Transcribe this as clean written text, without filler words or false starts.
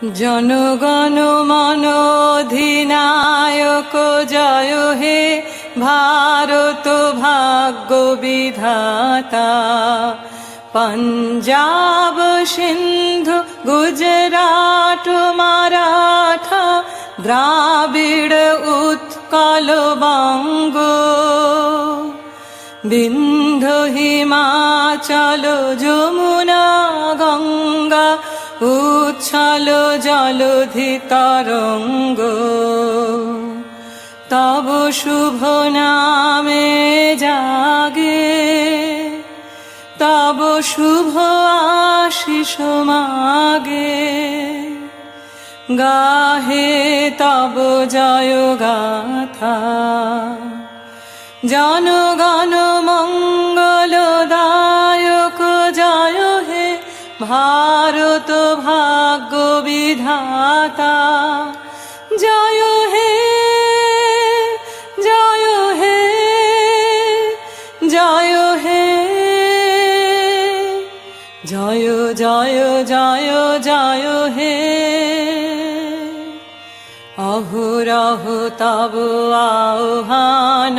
জনগণ মন অধিনায়ক জয় হে ভারত ভাগ্য বিধাতা। পঞ্জাব সিন্ধু গুজরাট মারাঠা দ্রাবিড় উৎকল বঙ্গ, বিন্ধ্য হিমাচল যমুনা গঙ্গা উচ্ছল জলধি তরঙ্গ। তব শুভ নামে জাগে, তব শুভ আশিস মাগে। গাহে তব জয় গাথা, জনগণ মঙ্গলদায়ক জয় হে ভারত ভাগ্য বিধাতা। জয় হে জয় হে জয় হে, জয় জয় জয় জয় হে। অহরহ তব আহ্বান